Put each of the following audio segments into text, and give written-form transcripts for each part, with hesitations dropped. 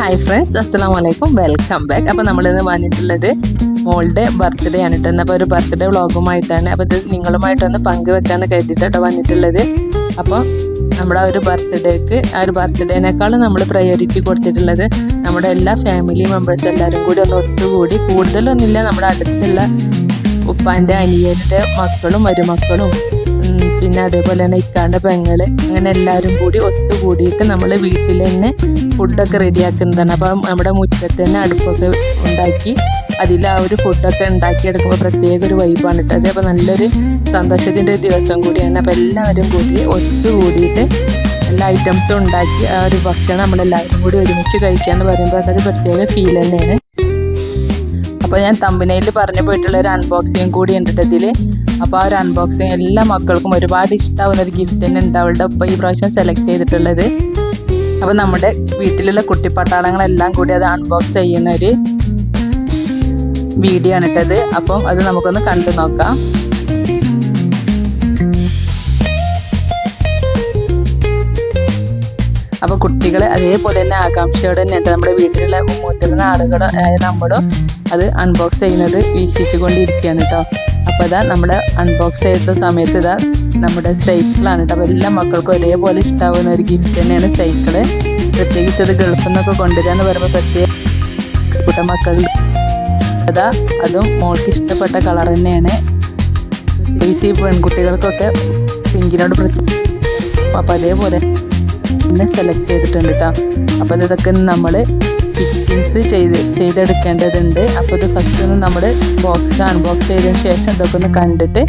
Hi friends, അസ്സലാമു അലൈക്കും, welcome back. അപ്പോൾ നമ്മളിന്ന് വന്നിട്ടുള്ളത് മോളുടെ ബർത്ത്ഡേ ആണ് കേട്ടോ. അപ്പോൾ ഒരു ബർത്ത്ഡേ വ്ളോഗുമായിട്ടാണ്. അപ്പോൾ ഇത് നിങ്ങളുമായിട്ടൊന്ന് പങ്കുവെക്കാന്ന് കരുതിയിട്ടോ വന്നിട്ടുള്ളത്. അപ്പോൾ നമ്മുടെ ആ ഒരു ബർത്ത്ഡേനേക്കാളും നമ്മൾ പ്രയോറിറ്റി കൊടുത്തിട്ടുള്ളത് നമ്മുടെ എല്ലാ ഫാമിലി മെമ്പേഴ്സ് എല്ലാവരും കൂടി ഒന്ന് ഒത്തുകൂടി, കൂടുതലൊന്നുമില്ല, നമ്മുടെ അടുത്തുള്ള ഉപ്പാൻ്റെ അനിയൻ്റെ മക്കളും മരുമക്കളും പിന്നെ അതേപോലെ തന്നെ ഇക്കാൻ്റെ പെങ്ങള്, അങ്ങനെ എല്ലാവരും കൂടി ഒത്തുകൂടിയിട്ട് നമ്മൾ വീട്ടിൽ തന്നെ ഫുഡൊക്കെ റെഡിയാക്കുന്നതാണ്. അപ്പം നമ്മുടെ മുറ്റത്ത് തന്നെ അടുപ്പൊക്കെ ഉണ്ടാക്കി അതിൽ ആ ഒരു ഫുഡൊക്കെ ഉണ്ടാക്കിയെടുക്കുമ്പോൾ പ്രത്യേക ഒരു വൈബാണ് കേട്ടോ. അത് അപ്പോൾ നല്ലൊരു സന്തോഷത്തിൻ്റെ ദിവസം കൂടിയാണ്. അപ്പോൾ എല്ലാവരും കൂടി ഒത്തുകൂടിയിട്ട് എല്ലാ ഐറ്റംസും ഉണ്ടാക്കി ആ ഒരു ഭക്ഷണം നമ്മളെല്ലാവരും കൂടി ഒരുമിച്ച് കഴിക്കാമെന്ന് പറയുമ്പോൾ അതൊരു പ്രത്യേക ഫീൽ തന്നെയാണ്. അപ്പോൾ ഞാൻ തമ്പനയിൽ പറഞ്ഞു പോയിട്ടുള്ള ഒരു അൺബോക്സിങ് കൂടി ഉണ്ട് ഇതിൽ. അപ്പോൾ ആ ഒരു അൺബോക്സിങ് എല്ലാ മക്കൾക്കും ഒരുപാട് ഇഷ്ടമാവുന്ന ഒരു ഗിഫ്റ്റ് തന്നെ ഉണ്ട് അവളുടെ ഒപ്പം ഈ പ്രാവശ്യം സെലക്ട് ചെയ്തിട്ടുള്ളത്. അപ്പോൾ നമ്മുടെ വീട്ടിലുള്ള കുട്ടിപ്പട്ടാളങ്ങളെല്ലാം കൂടി അത് അൺബോക്സ് ചെയ്യുന്ന ഒരു വീഡിയോ ആണ് ഇട്ടത്. അപ്പം അത് നമുക്കൊന്ന് കണ്ടു നോക്കാം. അപ്പോൾ കുട്ടികൾ അതേപോലെ തന്നെ ആകാംക്ഷയോടെ തന്നെ നമ്മുടെ വീട്ടിലുള്ള മുതിർന്ന ആളുകളോ നമ്മളും അത് അൺബോക്സ് ചെയ്യുന്നത് വീക്ഷിച്ചു കൊണ്ടിരിക്കുകയാണ് കേട്ടോ. അപ്പോൾ ഇതാ നമ്മുടെ അൺബോക്സ് ചെയ്ത സമയത്ത് ഇതാ നമ്മുടെ സൈക്കിളാണ് കേട്ടോ. അപ്പോൾ എല്ലാ മക്കൾക്കും ഒരേപോലെ ഇഷ്ടമാവുന്ന ഒരു ഗിഫ്റ്റ് തന്നെയാണ് സൈക്കിള്. പ്രത്യേകിച്ച് അത് ഗൾഫിൽ നിന്നൊക്കെ കൊണ്ടുവരികയെന്ന് പറയുമ്പോൾ പ്രത്യേക മക്കൾ അതാ അതും മോൾക്ക് ഇഷ്ടപ്പെട്ട കളർ തന്നെയാണ്. പ്രത്യേകിച്ച് ഈ പെൺകുട്ടികൾക്കൊക്കെ പിങ്കിനോട് അപ്പോൾ അതേപോലെ പിന്നെ സെലക്ട് ചെയ്തിട്ടുണ്ട് കേട്ടോ. അപ്പോൾ ഇതൊക്കെ നമ്മൾ ഫിറ്റിങ്സ് ചെയ്തെടുക്കേണ്ടതുണ്ട്. അപ്പോൾ ഇത് ഫസ്റ്റ് ഒന്ന് നമ്മൾ ബോക്സ് അൺബോക്സ് ചെയ്തതിന് ശേഷം ഇതൊക്കെ ഒന്ന് കണ്ടിട്ട്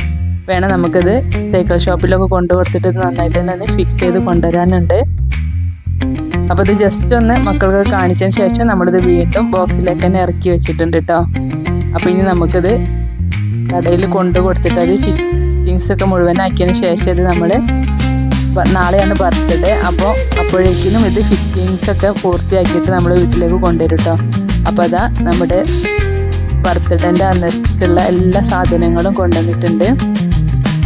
വേണം നമുക്കിത് സൈക്കിൾ ഷോപ്പിലൊക്കെ കൊണ്ടുകൊടുത്തിട്ട് ഇത് നന്നായിട്ട് തന്നെ ഫിക്സ് ചെയ്ത് കൊണ്ടുവരാനുണ്ട്. അപ്പോൾ ഇത് ജസ്റ്റ് ഒന്ന് മക്കൾക്ക് കാണിച്ചതിന് ശേഷം നമ്മളിത് വീണ്ടും ബോക്സിലേക്ക് തന്നെ ഇറക്കി വെച്ചിട്ടുണ്ട് കേട്ടോ. അപ്പോൾ ഇനി നമുക്കിത് കടയിൽ കൊണ്ടുകൊടുത്തിട്ട് അത് ഫിറ്റിങ്സ് ഒക്കെ മുഴുവനാക്കിയതിന് ശേഷം ഇത് നമ്മൾ നാളെയാണ് ബർത്ത്ഡേ. അപ്പോൾ അപ്പോഴേക്കും ഇത് ഫിറ്റിങ്സ് ഒക്കെ പൂർത്തിയാക്കിയിട്ട് നമ്മൾ വീട്ടിലേക്ക് കൊണ്ടുവരും കേട്ടോ. അപ്പോൾ അതാ നമ്മുടെ ബർത്ത്ഡേൻ്റെ അന്നത്തേക്കുള്ള എല്ലാ സാധനങ്ങളും കൊണ്ടുവന്നിട്ടുണ്ട്.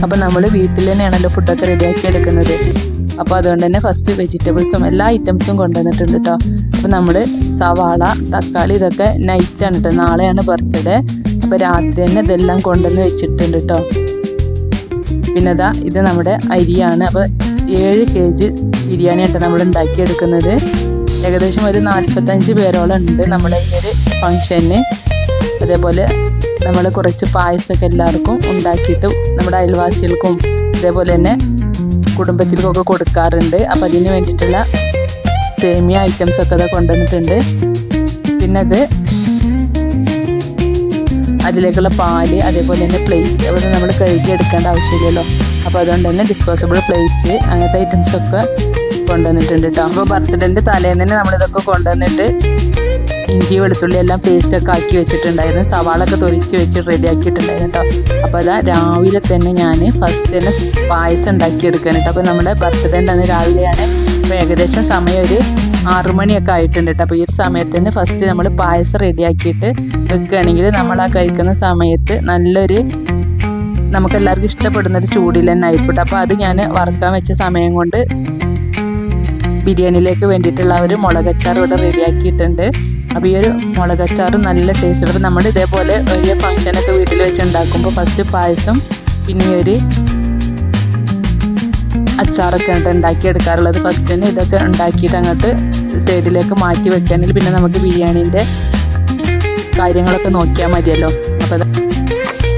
അപ്പോൾ നമ്മൾ വീട്ടിൽ തന്നെയാണല്ലോ ഫുഡൊക്കെ റെഡിയാക്കി എടുക്കുന്നത്. അപ്പോൾ അതുകൊണ്ട് തന്നെ ഫസ്റ്റ് വെജിറ്റബിൾസും എല്ലാ ഐറ്റംസും കൊണ്ടുവന്നിട്ടുണ്ട് കേട്ടോ. അപ്പോൾ നമ്മൾ സവാള, തക്കാളി ഇതൊക്കെ നൈറ്റാണ് കേട്ടോ. നാളെയാണ് ബർത്ത്ഡേ. അപ്പോൾ രാത്രി തന്നെ ഇതെല്ലാം കൊണ്ടുവന്ന് വെച്ചിട്ടുണ്ട് കേട്ടോ. പിന്നെ ഇതാ ഇത് നമ്മുടെ അരിയാണ്. അപ്പോൾ 7 kg ബിരിയാണി ആയിട്ട് നമ്മൾ ഉണ്ടാക്കിയെടുക്കുന്നത്. ഏകദേശം ഒരു 45 പേരോളം ഉണ്ട് നമ്മുടെ ഈ ഒരു ഫംഗ്ഷന്. അതേപോലെ നമ്മൾ കുറച്ച് പായസമൊക്കെ എല്ലാവർക്കും ഉണ്ടാക്കിയിട്ട് നമ്മുടെ അയൽവാസികൾക്കും അതേപോലെ തന്നെ കുടുംബത്തിലേക്കൊക്കെ കൊടുക്കാറുണ്ട്. അപ്പോൾ അതിന് വേണ്ടിയിട്ടുള്ള സേമിയ ഐറ്റംസൊക്കെ അത് കൊണ്ടുവന്നിട്ടുണ്ട്. പിന്നെ അത് അതിലേക്കുള്ള പാല്, അതേപോലെ തന്നെ പ്ലേറ്റ്, അപ്പോൾ നമ്മൾ കഴുകി എടുക്കേണ്ട ആവശ്യമില്ലല്ലോ. അപ്പോൾ അതുകൊണ്ട് തന്നെ ഡിസ്പോസിബിൾ പ്ലേറ്റ് അങ്ങനത്തെ ഐറ്റംസൊക്കെ കൊണ്ടുവന്നിട്ടുണ്ട് കേട്ടോ. അപ്പോൾ ബർത്ത്ഡേൻ്റെ തലേന്ന് തന്നെ നമ്മളിതൊക്കെ കൊണ്ടുവന്നിട്ട് ഇഞ്ചി വെളുത്തുള്ളി എല്ലാം പേസ്റ്റൊക്കെ ആക്കി വെച്ചിട്ടുണ്ടായിരുന്നു. സവാളൊക്കെ തൊലിച്ച് വെച്ച് റെഡിയാക്കിയിട്ടുണ്ടായിരുന്നു കേട്ടോ. അപ്പോൾ അതാ രാവിലെ തന്നെ ഞാൻ ഫസ്റ്റ് തന്നെ പായസം ഉണ്ടാക്കിയെടുക്കുകയാണ് കേട്ടോ. അപ്പോൾ നമ്മുടെ ബർത്ത്ഡേൻ്റെ അന്ന് രാവിലെയാണ്. അപ്പോൾ ഏകദേശം സമയം ഒരു 6 മണിയൊക്കെ ആയിട്ടുണ്ട് കേട്ടോ. അപ്പോൾ ഈ ഒരു സമയത്ത് തന്നെ ഫസ്റ്റ് നമ്മൾ പായസം റെഡിയാക്കിയിട്ട് വെക്കുകയാണെങ്കിൽ നമ്മൾ ആ കഴിക്കുന്ന സമയത്ത് നല്ലൊരു നമുക്കെല്ലാവർക്കും ഇഷ്ടപ്പെടുന്നൊരു ചൂടിൽ തന്നെ ആയിക്കോട്ടെ. അപ്പോൾ അത് ഞാൻ വറുക്കാൻ വെച്ച സമയം കൊണ്ട് ബിരിയാണിയിലേക്ക് വേണ്ടിയിട്ടുള്ള ഒരു മുളകച്ചാർ ഇവിടെ റെഡിയാക്കിയിട്ടുണ്ട്. അപ്പോൾ ഈ ഒരു മുളകച്ചാർ നല്ല ടേസ്റ്റ്. അപ്പോൾ നമ്മൾ ഇതേപോലെ വലിയ ഫംഗ്ഷനൊക്കെ വീട്ടിൽ വെച്ച് ഉണ്ടാക്കുമ്പോൾ ഫസ്റ്റ് പായസം പിന്നെ ഒരു അച്ചാറൊക്കെ ഉണ്ട് ഉണ്ടാക്കിയെടുക്കാറുള്ളത്. ഫസ്റ്റ് തന്നെ ഇതൊക്കെ ഉണ്ടാക്കിയിട്ട് അങ്ങോട്ട് സൈഡിലേക്ക് മാറ്റി വെക്കുകയാണെങ്കിൽ പിന്നെ നമുക്ക് ബിരിയാണീൻ്റെ കാര്യങ്ങളൊക്കെ നോക്കിയാൽ മതിയല്ലോ.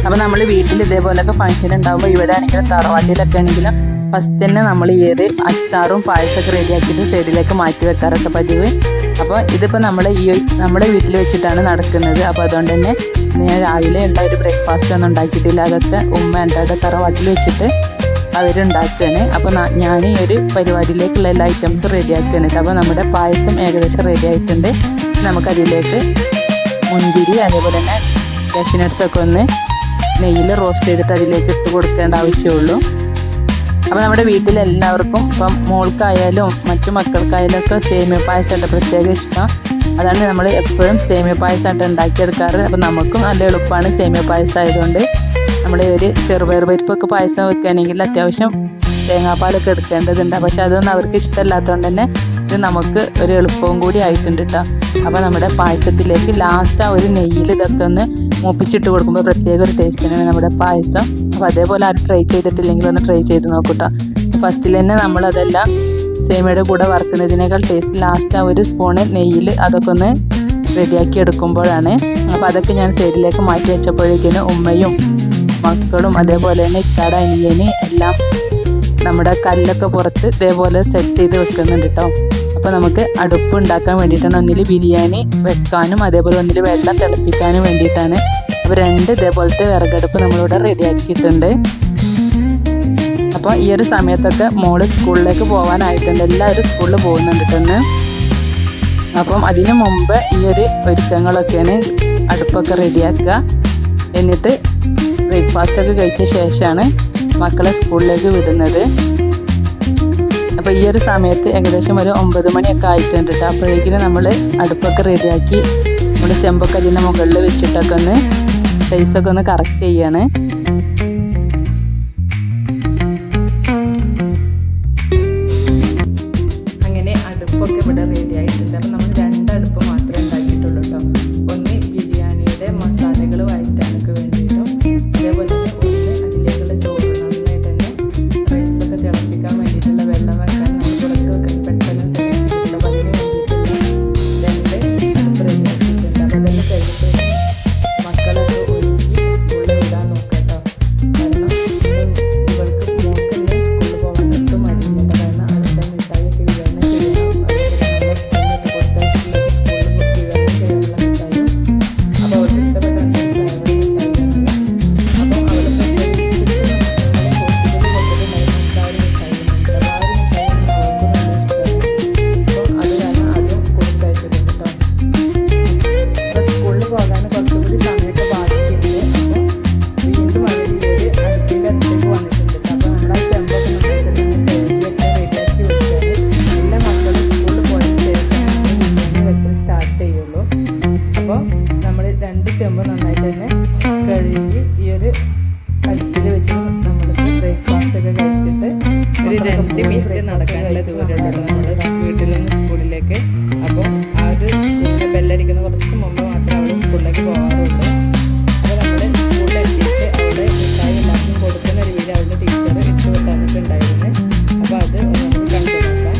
അപ്പോൾ നമ്മൾ വീട്ടിൽ ഇതേപോലെയൊക്കെ ഫംഗ്ഷൻ ഉണ്ടാകുമ്പോൾ ഇവിടെ ആണെങ്കിലും തറവാട്ടിലൊക്കെ ആണെങ്കിലും ഫസ്റ്റ് തന്നെ നമ്മൾ ഈ ഒരു അച്ചാറും പായസമൊക്കെ റെഡിയാക്കിയിട്ട് സൈഡിലേക്ക് മാറ്റി വെക്കാറൊക്കെ പതിവ്. അപ്പോൾ ഇതിപ്പോൾ നമ്മുടെ വീട്ടിൽ വെച്ചിട്ടാണ് നടക്കുന്നത്. അപ്പോൾ അതുകൊണ്ട് തന്നെ ഞാൻ രാവിലെ ഉള്ള ഒരു ബ്രേക്ക്ഫാസ്റ്റ് ഒന്നും ഉണ്ടാക്കിയിട്ടില്ല. അതൊക്കെ ഉമ്മ ഉണ്ട്, അത് തറവാട്ടിൽ വെച്ചിട്ട് അവരുണ്ടാക്കുകയാണ്. അപ്പോൾ ഞാൻ ഈ ഒരു പരിപാടിയിലേക്കുള്ള എല്ലാ ഐറ്റംസും റെഡിയാക്കുകയാണ്. അപ്പോൾ നമ്മുടെ പായസം ഏകദേശം റെഡി ആയിട്ടുണ്ട്. നമുക്കതിലേക്ക് മുന്തിരി അതേപോലെ തന്നെ കാഷ്യൂ നട്ട്സൊക്കെ ഒന്ന് നെയ്യിൽ റോസ്റ്റ് ചെയ്തിട്ട് അതിലേക്ക് ഇട്ട് കൊടുക്കേണ്ട ആവശ്യമുള്ളൂ. അപ്പോൾ നമ്മുടെ വീട്ടിലെല്ലാവർക്കും ഇപ്പം മോൾക്കായാലും മറ്റു മക്കൾക്കായാലും ഒക്കെ സേമിയ പായസമായിട്ട് പ്രത്യേക ഇഷ്ടം. അതാണ് നമ്മൾ എപ്പോഴും സേമിയ പായസമായിട്ട് ഉണ്ടാക്കിയെടുക്കാറ്. അപ്പോൾ നമുക്കും നല്ല എളുപ്പമാണ് സേമിയ പായസം ആയതുകൊണ്ട്. നമ്മൾ ഒരു ചെറുപയർ പരിപ്പൊക്കെ പായസം വെക്കുകയാണെങ്കിൽ അത്യാവശ്യം തേങ്ങാപ്പാലൊക്കെ എടുക്കേണ്ടതുണ്ട്. പക്ഷെ അതൊന്നും അവർക്ക് ഇഷ്ടമല്ലാത്തതുകൊണ്ട് തന്നെ ഇത് നമുക്ക് ഒരു എളുപ്പവും കൂടി ആയിട്ടുണ്ട് കേട്ടോ. അപ്പോൾ നമ്മുടെ പായസത്തിലേക്ക് ലാസ്റ്റ് ആ ഒരു നെയ്യിൽ ഇതൊക്കെ ഒന്ന് മൂപ്പിച്ചിട്ട് കൊടുക്കുമ്പോൾ പ്രത്യേക ഒരു ടേസ്റ്റ് തന്നെയാണ് നമ്മുടെ പായസം. അപ്പോൾ അതേപോലെ ആരും ട്രൈ ചെയ്തിട്ടില്ലെങ്കിൽ ഒന്ന് ട്രൈ ചെയ്ത് നോക്കൂട്ടോ. ഫസ്റ്റിൽ തന്നെ നമ്മളതെല്ലാം സേമിയയുടെ കൂടെ വറുക്കുന്നതിനേക്കാൾ ടേസ്റ്റ് ലാസ്റ്റ് ആ ഒരു സ്പൂണ് നെയ്യിൽ അതൊക്കെ ഒന്ന് റെഡിയാക്കി എടുക്കുമ്പോഴാണ്. അപ്പോൾ അതൊക്കെ ഞാൻ സൈഡിലേക്ക് മാറ്റി വെച്ചപ്പോഴേക്കിന് ഉമ്മയും മക്കളും അതേപോലെ തന്നെ ഇക്കാട അനിയന് എല്ലാം നമ്മുടെ കല്ലൊക്കെ പുറത്ത് ഇതേപോലെ സെറ്റ് ചെയ്ത് വെക്കുന്നുണ്ട് കേട്ടോ. അപ്പോൾ നമുക്ക് അടുപ്പ് ഉണ്ടാക്കാൻ വേണ്ടിയിട്ടാണ്, ഒന്നിൽ ബിരിയാണി വെക്കാനും അതേപോലെ ഒന്നിൽ വെള്ളം തിളപ്പിക്കാനും വേണ്ടിയിട്ടാണ്. അപ്പോൾ 2 ഇതേപോലത്തെ വിറകടുപ്പ് നമ്മളിവിടെ റെഡിയാക്കിയിട്ടുണ്ട്. അപ്പോൾ ഈ ഒരു സമയത്തൊക്കെ മോള് സ്കൂളിലേക്ക് പോകാനായിട്ടുണ്ട്, എല്ലാവരും സ്കൂളിൽ പോകുന്നുണ്ട് ഇന്ന്. അപ്പം അതിന് മുമ്പ് ഈ ഒരു ഒരുക്കങ്ങളൊക്കെയാണ്, അടുപ്പൊക്കെ റെഡിയാക്കുക. എന്നിട്ട് ബ്രേക്ക്ഫാസ്റ്റൊക്കെ കഴിച്ച ശേഷമാണ് മക്കളെ സ്കൂളിലേക്ക് വിടുന്നത്. അപ്പോൾ ഈ ഒരു സമയത്ത് ഏകദേശം ഒരു 9 മണിയൊക്കെ ആയിട്ടുണ്ട് കേട്ടോ. അപ്പോഴേക്കും നമ്മൾ അടുപ്പൊക്കെ റെഡിയാക്കി നമ്മുടെ ചെമ്പൊക്കെ അതിൻ്റെ മുകളിൽ വെച്ചിട്ടൊക്കെ ഒന്ന് സൈസൊക്കെ ഒന്ന് കറക്റ്റ് ചെയ്യാണ്. അങ്ങനെ അടുപ്പൊക്കെ ഇവിടെ റെഡി ആയിട്ടുണ്ട്. അപ്പം നമ്മൾ 2 അടുപ്പ് മാത്രമേ ഉണ്ടാക്കിയിട്ടുള്ളൂ കേട്ടോ. ഒന്ന് ബിരിയാണിയുടെ മസാലകളുമായിട്ടാണ് വേണ്ടിയിട്ടും, അതേപോലെ തന്നെ ഒന്ന് അതിലേക്കുള്ള ചോറ് നന്നായിട്ട് തന്നെ റൈസൊക്കെ തിളപ്പിക്കാൻ വേണ്ടിയിട്ടുള്ള വെള്ളം വെക്കാൻ നമ്മൾ പുറത്ത് വെക്കാൻ പെട്ടെന്ന് തിളപ്പിച്ചിട്ടുണ്ട്. അപ്പോൾ അതിന് വേണ്ടിയിട്ടുള്ള 2 അടുപ്പ് റെഡിയാക്കിയിട്ടുണ്ട്. അപ്പോൾ അതെല്ലാം കഴിഞ്ഞിട്ട് മക്കളൊക്കെ ഒരുക്കി സ്കൂളിൽ വിടാൻ നോക്കാം കേട്ടോ. കാരണം ഇവൾക്ക് മോൾക്കിന്ന് സ്കൂളിൽ പോകാൻ ഒട്ടും മടിയുന്നുണ്ട്. കാരണം അടുത്ത മിഠായിയൊക്കെ വിതരണം ചെയ്യണം. അതുപോലെ നമ്മുടെ സ്കൂളിൽ കൊടുത്ത സ്കൂളിൽ വിതരണം ചെയ്യാനുള്ള മിഠായും, അപ്പോൾ അവൾക്ക് ഇഷ്ടപ്പെട്ട മിഠായിയാണ്. അപ്പോൾ അവൾ ഹോസ്പിറ്റലിൽ കൊടുത്തിട്ടുണ്ടായിരുന്ന ആ ഒരു മിഠായിയുണ്ട്. അപ്പോൾ ആ ഒരു മിഠായിയാണ് അവൾക്ക് നല്ല ഇഷ്ടമാണ്. അപ്പോൾ അത് കാരണം ആദ്യം കൊടുത്തയച്ചിട്ടുണ്ട് കേട്ടോ. അപ്പോൾ സ്കൂളിൽ പോകാൻ കുറച്ചുകൂടി സമയമൊക്കെ ബാക്കിയുണ്ട്. അപ്പോൾ വീണ്ടും അവർ ഈ ഒരു അടുപ്പിൻ്റെ അടുത്തേക്ക് വന്നിട്ടുണ്ട്. അപ്പോൾ നമ്മൾ ആ ചെമ്പൊക്കെ നന്നായിട്ട് കഴുകിയൊക്കെ റെഡിയാക്കി വെച്ചാൽ എല്ലാ മക്കളും സ്കൂളിൽ പോയതിന് ശേഷം ബിരിയാണി വെക്കൽ സ്റ്റാർട്ട് ചെയ്യുള്ളൂ. അപ്പോൾ നമ്മൾ 2 ചെമ്പ് നന്നായിട്ട് തന്നെ കഴുകി ഈ ഒരു അടുപ്പിൽ വെച്ച് നമ്മൾക്ക് ബ്രേക്ക്ഫാസ്റ്റ് ഒക്കെ കഴിച്ചിട്ട് ഒരു 2 മിനിറ്റ് നടക്കാനുള്ള ദൂരമുള്ളൂ നമ്മുടെ വീട്ടിൽ നിന്ന് സ്കൂളിലേക്ക്. അപ്പോൾ ആ ഒരു സ്കൂളിലെ ബെല്ലടിക്കുന്ന കുറച്ച് മുമ്പ് മാത്രമേ അവിടെ സ്കൂളിലേക്ക് പോകാറുള്ളൂ. അപ്പോൾ നമ്മൾ സ്കൂളിലെത്തിയിട്ട് അവിടെ മിഠായി ഉണ്ടാക്കി കൊടുക്കുന്ന ഒരു വീഡിയോ അവരുടെ ടീച്ചർ ഇട്ട് തന്നിട്ടുണ്ടായിരുന്നു. അപ്പോൾ അത് നമുക്ക് കണ്ടു നോക്കാം.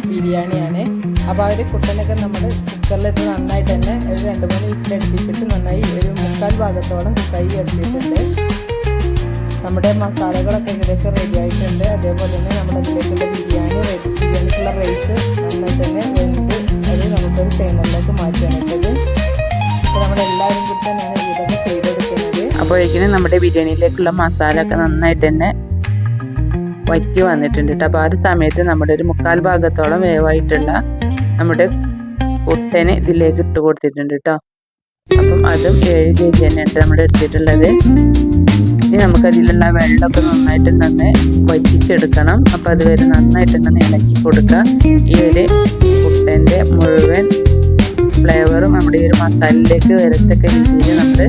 ബിരിയാണിയാണ്. അപ്പോൾ ആ ഒരു കുട്ടനൊക്കെ നമ്മൾ കുക്കറിലിട്ട് നന്നായിട്ട് തന്നെ ഒരു 2-3 വിസിലടുപ്പിച്ചിട്ട് നന്നായി ഒരു 3/4 ഭാഗത്തോളം കുക്കായി എടുത്തിട്ടുണ്ട്. നമ്മുടെ മസാലകളൊക്കെ ഏകദേശം റെഡി ആയിട്ടുണ്ട്. അതേപോലെ തന്നെ നമ്മളതിലേക്കുള്ള ബിരിയാണിക്കുള്ള റൈസ് നന്നായിട്ട് തന്നെ വെന്ത് അത് നമുക്കൊരു ടൈമറിലേക്ക് മാറ്റാനായിട്ടത്. അപ്പോൾ നമ്മളെല്ലാവരും കൂടി തന്നെയാണ് ഇതൊക്കെ ചെയ്തെടുക്കുന്നത്. അപ്പോഴേക്കും നമ്മുടെ ബിരിയാണിയിലേക്കുള്ള മസാല ഒക്കെ നന്നായിട്ട് തന്നെ വറ്റി വന്നിട്ടുണ്ട് കേട്ടോ. അപ്പോൾ ആ ഒരു സമയത്ത് നമ്മുടെ ഒരു 3/4 ഭാഗത്തോളം വേവായിട്ടുള്ള നമ്മുടെ കുട്ടനെ ഇതിലേക്ക് ഇട്ട് കൊടുത്തിട്ടുണ്ട് കേട്ടോ. അപ്പം അതും 7 kg തന്നെയാണ് നമ്മൾ എടുത്തിട്ടുള്ളത്. ഇനി നമുക്കതിലുള്ള വെള്ളമൊക്കെ നന്നായിട്ട് തന്നെ വറ്റിച്ചെടുക്കണം. അപ്പോൾ അതുവരെ നന്നായിട്ട് തന്നെ ഇളക്കി കൊടുക്കുക. ഈ ഒരു കുട്ടൻ്റെ മുഴുവൻ ഫ്ലേവറും നമ്മുടെ ഈ ഒരു മസാലയിലേക്ക് വരത്തക്ക രീതിയിൽ നമ്മൾ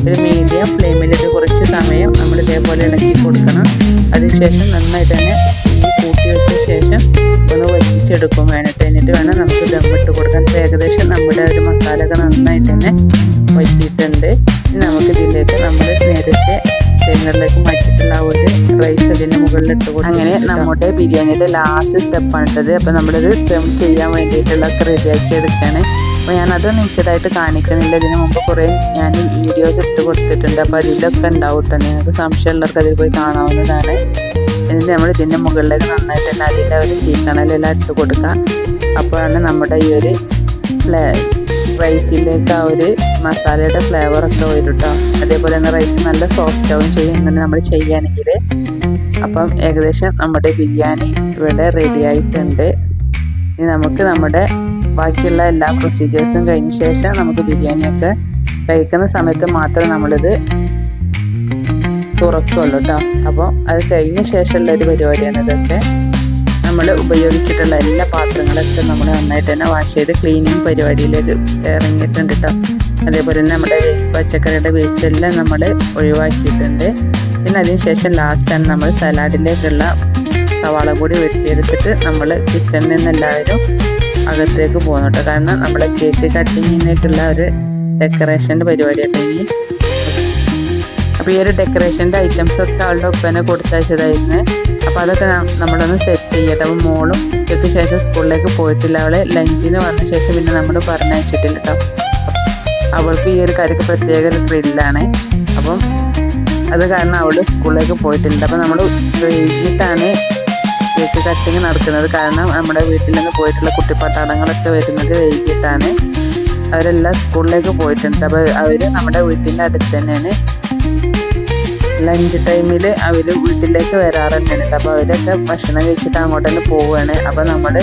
ഒരു മീഡിയം ഫ്ലെയിമിലിട്ട് കുറച്ച് സമയം നമ്മൾ ഇതേപോലെ ഇളക്കി കൊടുക്കണം. അതിനുശേഷം നന്നായിട്ട് തന്നെ ഈ കൂട്ടി വെച്ച ശേഷം ഒന്ന് വറ്റിച്ചെടുക്കണം. എടുക്കും വേണ്ടിട്ട്. എന്നിട്ട് വേണം നമുക്ക് ദമ്മിട്ട് കൊടുക്കാൻ. ഏകദേശം നമ്മുടെ ഒരു മസാലയൊക്കെ നന്നായിട്ട് തന്നെ വറ്റിയിട്ടുണ്ട്. ഇനി നമുക്ക് ഇതിലേക്ക് നമ്മൾ നേരത്തെ ടൈമറിലേക്ക് മാറ്റിയിട്ടുള്ള ഒരു റൈസ് ഇതിൻ്റെ മുകളിലിട്ട് കൊടുക്കും. അങ്ങനെ നമ്മുടെ ബിരിയാണിയുടെ ലാസ്റ്റ് സ്റ്റെപ്പാണ് ഇട്ടത്. അപ്പോൾ നമ്മളിത് ദം ചെയ്യാൻ വേണ്ടിയിട്ടുള്ളതൊക്കെ റെഡിയാക്കി എടുക്കുകയാണ്. അപ്പോൾ ഞാനതൊന്നും വിശദമായിട്ട് കാണിക്കുന്നില്ല. ഇതിന് മുമ്പ് കുറേ ഞാൻ വീഡിയോസ് ഇട്ട് കൊടുത്തിട്ടുണ്ട്. അപ്പോൾ അതിലൊക്കെ ഉണ്ടാവും കേട്ടോ. നിങ്ങൾക്ക് സംശയമുള്ളവർക്ക് അതിൽ പോയി കാണാവുന്നതാണ്. എന്നിട്ട് നമ്മൾ ഇതിൻ്റെ മുകളിലേക്ക് നന്നായിട്ട് തന്നെ അതിൻ്റെ ഒരു തീക്കണലെല്ലാം ഇട്ട് കൊടുക്കുക. അപ്പോഴാണ് നമ്മുടെ ഈ ഒരു റൈസിലേക്ക് ആ ഒരു മസാലയുടെ ഫ്ലേവറൊക്കെ വരും കേട്ടോ. അതേപോലെ തന്നെ റൈസ് നല്ല സോഫ്റ്റ് ആവും ചെയ്യും ഇങ്ങനെ നമ്മൾ ചെയ്യുകയാണെങ്കിൽ. അപ്പം ഏകദേശം നമ്മുടെ ബിരിയാണി ഇവിടെ റെഡി ആയിട്ടുണ്ട്. ഇനി നമുക്ക് നമ്മുടെ ബാക്കിയുള്ള എല്ലാ പ്രൊസീജിയേഴ്സും കഴിഞ്ഞ ശേഷം നമുക്ക് ബിരിയാണിയൊക്കെ കഴിക്കുന്ന സമയത്ത് മാത്രമേ നമ്മളിത് തുറക്കുള്ളൂ കേട്ടോ. അപ്പോൾ അത് കഴിഞ്ഞ ശേഷമുള്ള ഒരു പരിപാടിയാണ് ഇതൊക്കെ. നമ്മൾ ഉപയോഗിച്ചിട്ടുള്ള എല്ലാ പാത്രങ്ങളൊക്കെ നമ്മൾ നന്നായിട്ട് തന്നെ വാഷ് ചെയ്ത് ക്ലീനിങ് പരിപാടിയിലേക്ക് ഇറങ്ങിയിട്ടുണ്ട് കേട്ടോ. അതേപോലെ തന്നെ നമ്മുടെ പച്ചക്കറിയുടെ വേസ്റ്റ് എല്ലാം നമ്മൾ ഒഴിവാക്കിയിട്ടുണ്ട്. പിന്നെ അതിന് ശേഷം ലാസ്റ്റാണ് നമ്മൾ സലാഡിലേക്കുള്ള സവാള കൂടി വെട്ടിയെടുത്തിട്ട് നമ്മൾ കിച്ചണിൽ നിന്ന് എല്ലാവരും അകത്തേക്ക് പോകുന്നു കേട്ടോ. കാരണം നമ്മുടെ കേക്ക് കട്ടിങ്ങിനേക്കുള്ള ഒരു ഡെക്കറേഷൻ്റെ പരിപാടിയായിട്ട് ഇനി. അപ്പോൾ ഈ ഒരു ഡെക്കറേഷൻ്റെ ഐറ്റംസൊക്കെ അവളുടെ ഒപ്പനെ കൊടുത്തയച്ചതായിരുന്നു. അപ്പോൾ അതൊക്കെ നമ്മളൊന്ന് സെറ്റ് ചെയ്യട്ടെ. അപ്പോൾ മോളും ഉച്ചയ്ക്ക് ശേഷം സ്കൂളിലേക്ക് പോയിട്ടില്ല. അവളെ ലഞ്ചിന് വന്ന ശേഷം പിന്നെ നമ്മൾ പറഞ്ഞയച്ചിട്ടില്ല കേട്ടോ. അവൾക്ക് ഈ ഒരു കാര്യക്ക് പ്രത്യേക ഒരു ത്രില്ലാണ്. അപ്പം അത് കാരണം അവൾ സ്കൂളിലേക്ക് പോയിട്ടില്ല. അപ്പോൾ നമ്മൾ വൈകിട്ടാണ് കേക്ക് കട്ടിങ് നടക്കുന്നത്. കാരണം നമ്മുടെ വീട്ടിൽ നിന്ന് പോയിട്ടുള്ള കുട്ടിപ്പട്ടാളങ്ങളൊക്കെ വരുന്നത് വൈകിട്ടാണ്. അവരെല്ലാം സ്കൂളിലേക്ക് പോയിട്ടുണ്ട്. അപ്പോൾ അവർ നമ്മുടെ വീട്ടിൻ്റെ അടുത്ത് തന്നെയാണ്. ലഞ്ച് ടൈമിൽ അവർ വീട്ടിലേക്ക് വരാറുണ്ട്. അപ്പോൾ അവരൊക്കെ ഭക്ഷണം കഴിച്ചിട്ട് അങ്ങോട്ട് തന്നെ പോവുകയാണ്. അപ്പോൾ നമ്മൾ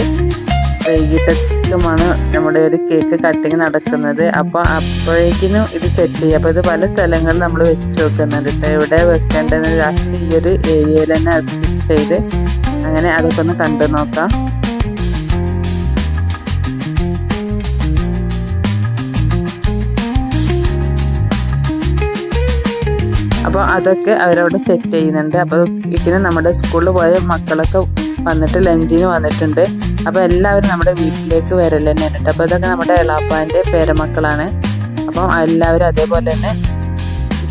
വൈകിട്ടേക്കുമാണ് നമ്മുടെ ഒരു കേക്ക് കട്ടിങ് നടക്കുന്നത്. അപ്പോൾ അപ്പോഴേക്കിനും ഇത് സെറ്റ് ചെയ്യും. അപ്പോൾ ഇത് പല സ്ഥലങ്ങളിൽ നമ്മൾ വെച്ച് വെക്കുന്നുണ്ട് കേട്ടോ. എവിടെ വെക്കേണ്ടതെന്ന് ലാസ്റ്റ് ഈ ഒരു ഏരിയയിൽ തന്നെ ഫിക്സ് ചെയ്ത് അങ്ങനെ അതൊക്കെ ഒന്ന് കണ്ടു നോക്കാം. അപ്പോൾ അതൊക്കെ അവരവിടെ സെറ്റ് ചെയ്യുന്നുണ്ട്. അപ്പോൾ ഇതിന് നമ്മുടെ സ്കൂളിൽ പോയ മക്കളൊക്കെ വന്നിട്ട് ലഞ്ചിന് വന്നിട്ടുണ്ട്. അപ്പോൾ എല്ലാവരും നമ്മുടെ വീട്ടിലേക്ക് വരൽ തന്നെയാണ് കേട്ടോ. അപ്പോൾ ഇതൊക്കെ നമ്മുടെ എളാപ്പാൻ്റെ പേരമക്കളാണ്. അപ്പം എല്ലാവരും അതേപോലെ തന്നെ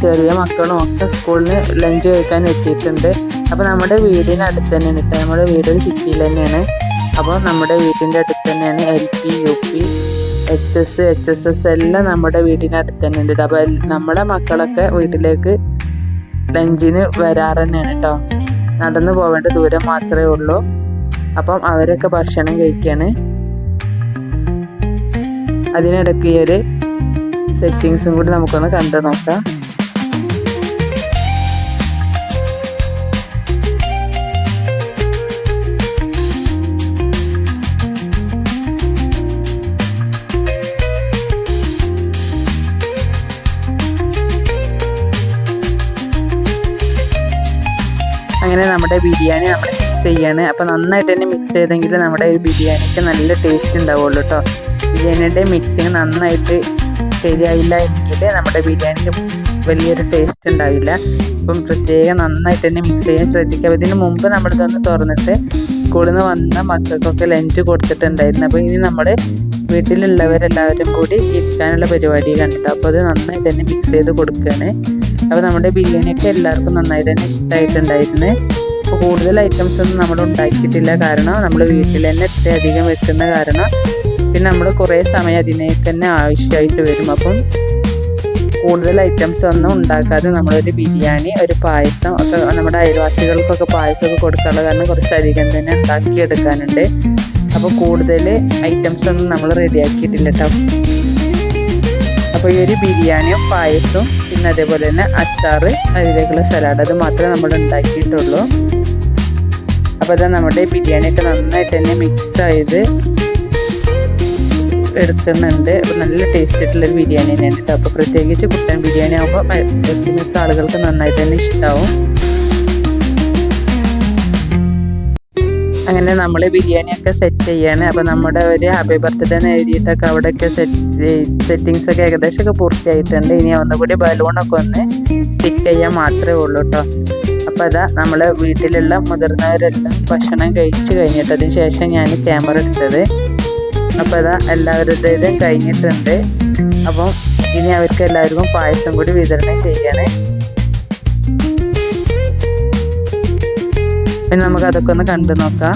ചെറിയ മക്കളും ഒക്കെ സ്കൂളിൽ നിന്ന് ലഞ്ച് കഴിക്കാൻ എത്തിയിട്ടുണ്ട്. അപ്പോൾ നമ്മുടെ വീടിന് അടുത്ത് തന്നെയാണ് കേട്ടോ. നമ്മുടെ വീട് ഒരു സിറ്റിയിൽ തന്നെയാണ്. അപ്പോൾ നമ്മുടെ വീടിൻ്റെ അടുത്ത് തന്നെയാണ് LP UP HS എല്ലാം നമ്മുടെ വീടിനടുത്ത് തന്നെ ഉണ്ട്. അപ്പോൾ നമ്മുടെ മക്കളൊക്കെ വീട്ടിലേക്ക് ലഞ്ചിന് വരാറ് തന്നെയാണ് കേട്ടോ. നടന്നു പോവേണ്ട ദൂരം മാത്രമേ ഉള്ളൂ. അപ്പം അവരൊക്കെ ഭക്ഷണം കഴിക്കുകയാണ്. അതിനിടയ്ക്ക് ഈ ഒരു സെറ്റിങ്സും കൂടി നമുക്കൊന്ന് കണ്ടു നോക്കാം. അങ്ങനെ നമ്മുടെ ബിരിയാണി നമ്മൾ മിക്സ് ചെയ്യാണ്. അപ്പോൾ നന്നായിട്ട് തന്നെ മിക്സ് ചെയ്തെങ്കിൽ നമ്മുടെ ഈ ബിരിയാണിക്ക് നല്ല ടേസ്റ്റ് ഉണ്ടാവുള്ളൂ കേട്ടോ. ബിരിയാണിയുടെ മിക്സിങ് നന്നായിട്ട് ശരിയായില്ല എങ്കിൽ നമ്മുടെ ബിരിയാണിക്ക് വലിയൊരു ടേസ്റ്റ് ഉണ്ടാവില്ല. അപ്പം പ്രത്യേകം നന്നായിട്ട് തന്നെ മിക്സ് ചെയ്യാൻ ശ്രദ്ധിക്കുക. അപ്പോൾ ഇതിന് മുമ്പ് നമ്മളിതൊന്ന് തുറന്നിട്ട് സ്കൂളിൽ നിന്ന് വന്ന മക്കൾക്കൊക്കെ ലഞ്ച് കൊടുത്തിട്ടുണ്ടായിരുന്നു. അപ്പോൾ ഇനി നമ്മൾ വീട്ടിലുള്ളവരെല്ലാവരും കൂടി ഇരിക്കാനുള്ള പരിപാടി കണ്ടിട്ട് അപ്പോൾ അത് നന്നായിട്ട് തന്നെ മിക്സ് ചെയ്ത് കൊടുക്കുകയാണ്. അപ്പോൾ നമ്മുടെ ബിരിയാണിയൊക്കെ എല്ലാവർക്കും നന്നായിട്ട് തന്നെ ഇഷ്ടമായിട്ടുണ്ടായിരുന്നു. അപ്പോൾ കൂടുതൽ ഐറ്റംസ് ഒന്നും നമ്മൾ ഉണ്ടാക്കിയിട്ടില്ല. കാരണം നമ്മൾ വീട്ടിൽ തന്നെ അധികം വെക്കുന്ന കാരണം പിന്നെ നമ്മൾ കുറേ സമയം അതിനേക്ക് തന്നെ ആവശ്യമായിട്ട് വരും. അപ്പം കൂടുതൽ ഐറ്റംസ് ഒന്നും ഉണ്ടാക്കാതെ നമ്മളൊരു ബിരിയാണി, ഒരു പായസം ഒക്കെ നമ്മുടെ അയൽവാസികൾക്കൊക്കെ പായസമൊക്കെ കൊടുക്കാനുള്ള കാരണം കുറച്ചധികം തന്നെ ഉണ്ടാക്കിയെടുക്കാനുണ്ട്. അപ്പോൾ കൂടുതൽ ഐറ്റംസ് ഒന്നും നമ്മൾ റെഡിയാക്കിയിട്ടില്ല കേട്ടോ. അപ്പോൾ ഈ ഒരു ബിരിയാണിയും പായസവും പിന്നെ അതേപോലെ തന്നെ അച്ചാറ്, അതിലേക്കുള്ള സലാഡ്, അത് മാത്രമേ നമ്മൾ ഉണ്ടാക്കിയിട്ടുള്ളൂ. അപ്പോൾ അത് നമ്മുടെ ബിരിയാണിയൊക്കെ നന്നായിട്ട് തന്നെ മിക്സ് ചെയ്ത് എടുക്കുന്നുണ്ട്. അപ്പോൾ നല്ല ടേസ്റ്റ് ആയിട്ടുള്ളൊരു ബിരിയാണി തന്നെയാണ് കേട്ടോ. അപ്പോൾ പ്രത്യേകിച്ച് കുട്ടൻ ബിരിയാണി ആകുമ്പോൾ ഒട്ടുമിക്ക ആളുകൾക്ക് നന്നായിട്ട് തന്നെ ഇഷ്ടമാവും. അങ്ങനെ നമ്മൾ ബിരിയാണിയൊക്കെ സെറ്റ് ചെയ്യാണ്. അപ്പോൾ നമ്മുടെ ഒരു ഹാപ്പി ബർത്ത്ഡേ എന്ന് എഴുതിയിട്ടൊക്കെ അവിടെയൊക്കെ സെറ്റിങ്സൊക്കെ ഏകദേശമൊക്കെ പൂർത്തിയായിട്ടുണ്ട്. ഇനി ഒന്നുകൂടി ബലൂണൊക്കെ ഒന്ന് സ്റ്റിക്ക് ചെയ്യാൻ മാത്രമേ ഉള്ളൂ കേട്ടോ. അപ്പോൾ അതാ നമ്മളെ വീട്ടിലുള്ള മുതിർന്നവരെല്ലാം ഭക്ഷണം കഴിച്ച് കഴിഞ്ഞിട്ടതിന് ശേഷം ഞാൻ ക്യാമറ എടുത്തത്. അപ്പോൾ അതാ എല്ലാവരുടേതും കഴിഞ്ഞിട്ടുണ്ട്. അപ്പം ഇനി അവർക്ക് എല്ലാവർക്കും പായസം കൂടി വിതരണം ചെയ്യാണ്. പിന്നെ നമുക്ക് അതൊക്കെ ഒന്ന് കണ്ടു നോക്കാം.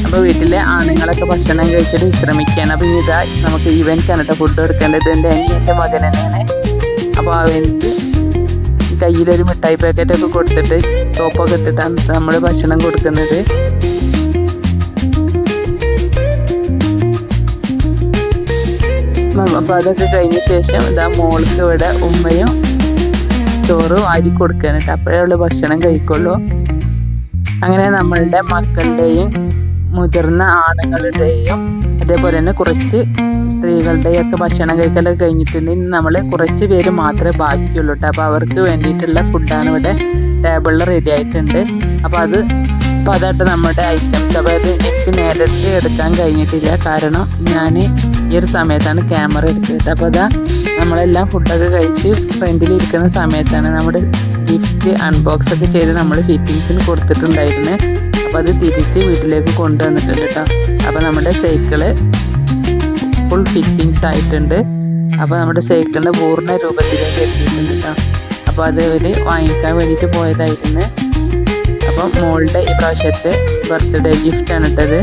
അപ്പോൾ വീട്ടിലെ ആണുങ്ങളൊക്കെ ഭക്ഷണം കഴിച്ചിട്ട് വിശ്രമിക്കുകയാണ്. അപ്പോൾ ഇതാ നമുക്ക് ഈവൻക്കാണ് കേട്ടോ ഫുഡ് എടുക്കേണ്ടത്. എൻ്റെ മകൻ തന്നെയാണ്. അപ്പോൾ അവർക്ക് കയ്യിലൊരു മിഠായി പാക്കറ്റൊക്കെ കൊടുത്തിട്ട് ടോപ്പൊക്കെ ഇട്ടിട്ടാണ് നമ്മൾ ഭക്ഷണം കൊടുക്കുന്നത്. അപ്പോൾ അതൊക്കെ കഴിഞ്ഞ ശേഷം ഇതാ മോൾക്ക് ഇവിടെ ഉമ്മയും ചോറും അരി കൊടുക്കുകയാണ് കേട്ടോ. അപ്പോഴേ ഉള്ളൂ ഭക്ഷണം കഴിക്കുള്ളൂ. അങ്ങനെ നമ്മളുടെ മക്കളുടെയും മുതിർന്ന ആണുങ്ങളുടെയും അതേപോലെ തന്നെ കുറച്ച് സ്ത്രീകളുടെയും ഒക്കെ ഭക്ഷണം കഴിക്കലൊക്കെ കഴിഞ്ഞിട്ടുണ്ടെങ്കിൽ നമ്മൾ കുറച്ച് പേര് മാത്രമേ ബാക്കിയുള്ളൂ കേട്ടോ. അപ്പോൾ അവർക്ക് വേണ്ടിയിട്ടുള്ള ഫുഡാണ് ഇവിടെ ടേബിളിൽ റെഡി ആയിട്ടുണ്ട്. അപ്പോൾ അതായിട്ട് നമ്മുടെ ഐറ്റംസ്. അപ്പോൾ അത് എനിക്ക് നേരത്തെ എടുക്കാൻ കഴിഞ്ഞിട്ടില്ല, കാരണം ഞാൻ ഈ ഒരു സമയത്താണ് ക്യാമറ എടുത്തത്. അപ്പോൾ അതാ നമ്മളെല്ലാം ഫുഡൊക്കെ കഴിച്ച് ഫ്രണ്ടിലിരിക്കുന്ന സമയത്താണ് നമ്മുടെ ഗിഫ്റ്റ് അൺബോക്സ് ഒക്കെ ചെയ്ത് നമ്മൾ ഫിറ്റിങ്സിന് കൊടുത്തിട്ടുണ്ടായിരുന്നു. അപ്പോൾ അത് തിരിച്ച് വീട്ടിലേക്ക് കൊണ്ടുവന്നിട്ടുണ്ട് കേട്ടോ. അപ്പോൾ നമ്മുടെ സൈക്കിള് ഫുൾ ഫിറ്റിങ്സ് ആയിട്ടുണ്ട്. അപ്പോൾ നമ്മുടെ സൈക്കിളിൻ്റെ പൂർണ്ണ രൂപത്തിലേക്ക് എത്തിയിട്ടുണ്ട് കേട്ടോ. അപ്പോൾ അത് അവർ വാങ്ങിക്കാൻ വേണ്ടിയിട്ട് പോയതായിരുന്നു. അപ്പോൾ മോളുടെ ഈ പ്രാവശ്യത്തെ ബർത്ത്ഡേ ഗിഫ്റ്റാണ് ഇട്ടത്.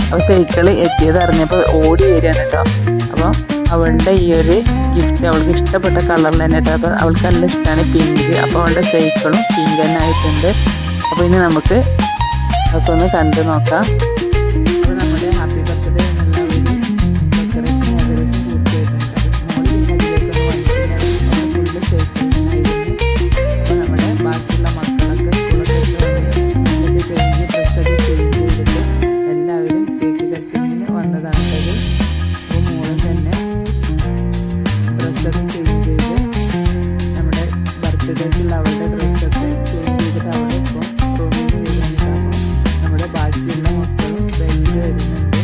അപ്പോൾ സൈക്കിള് എത്തിയത് അറിഞ്ഞപ്പോൾ ഓടി വരികയാണ് കേട്ടോ. അപ്പോൾ അവളുടെ ഈ ഒരു ഗിഫ്റ്റ് അവൾക്ക് ഇഷ്ടപ്പെട്ട കളറിൽ തന്നെ കേട്ടോ. അപ്പോൾ അവൾക്ക് നല്ല ഇഷ്ടമാണ് പിങ്ക്. അപ്പോൾ അവളുടെ സൈക്കിളും പിങ്ക് തന്നെ ആയിട്ടുണ്ട്. അപ്പോൾ ഇനി നമുക്ക് അതൊക്കെ ഒന്ന് കണ്ടു നോക്കാം. അപ്പോൾ നമ്മുടെ ഹാപ്പി ബർത്ത്ഡേ എന്നുള്ള ഒരു ഡെക്കറേഷൻ ഏകദേശം പൂർത്തിയായിട്ടുണ്ട്. മോളിൽ അതിലേക്കൊന്ന് വന്നിട്ടില്ല, ഫുള്ള് സൈക്കിളിനായിരുന്നു. അപ്പോൾ നമ്മുടെ ബാക്കിയുള്ള മക്കളൊക്കെ സ്കൂളൊക്കെ കഴിഞ്ഞ് ഡ്രസ്സൊക്കെ ചേഞ്ച് ചെയ്തിട്ട് എല്ലാവരും കേക്ക് കട്ടിങ്ങിന് വന്നതാണത്. അപ്പോൾ മോളും തന്നെ ഡ്രസ്സൊക്കെ ചേഞ്ച് ചെയ്ത് നമ്മുടെ ബർത്ത്ഡേക്കുള്ള അവളുടെ ഡ്രസ്സൊക്കെ ചേഞ്ച് ചെയ്തിട്ട് അവിടെ ഇപ്പോൾ റൂമിൽ വരുന്നുണ്ടാകും. നമ്മുടെ ബാക്കിയുള്ള മക്കളും കഴിഞ്ഞ് വരുന്നുണ്ട്.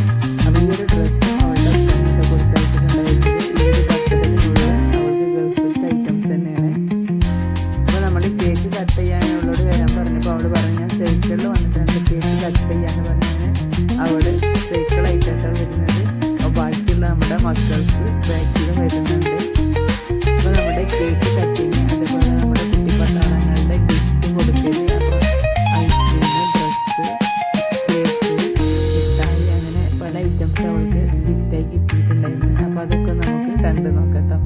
അപ്പോൾ ഈ ഒരു ഡ്രസ്സും അവളുടെ ഫ്രണ്ടിൻ്റെ കൊടുത്തയച്ചിട്ടുണ്ടായിരുന്നത് ഈ ഒരു ബർത്ത്ഡേക്ക് മുഴുവൻ അവൾക്ക് ഗൾഫിലത്തെ ഐറ്റംസ് തന്നെയാണ്. അപ്പോൾ നമ്മൾ കേക്ക് കട്ട് ചെയ്യാനുള്ളവരോട് വരാൻ പറഞ്ഞപ്പോൾ അവൾ പറഞ്ഞു ഞാൻ സൈക്കിളിൽ വന്നിട്ടുണ്ട് കേക്ക് കട്ട് ചെയ്യാന്ന് പറഞ്ഞാൽ അവൾ സൈക്കിൾ ഐറ്റം വരുന്നത്. അപ്പോൾ ബാക്കിയുള്ള നമ്മുടെ മക്കൾക്ക് ബാക്കിലും വരുന്നുണ്ട്. അപ്പോൾ നമ്മുടെ കേക്ക് കട്ടിങ് അതേപോലെ നമ്മുടെ കുട്ടിപ്പട്ടാളങ്ങളുടെ ഗിഫ്റ്റ് കൊടുക്കല്, അപ്പോൾ ഐസ്ക്രീം, ഡ്രസ്സ്, കേക്ക്, മിഠായി അങ്ങനെ പല ഐറ്റംസ് അവൾക്ക് ഗിഫ്റ്റായി കിട്ടിയിട്ടുണ്ടായിരുന്നു. അപ്പോൾ അതൊക്കെ നമുക്ക് കണ്ടു നോക്കട്ടോ.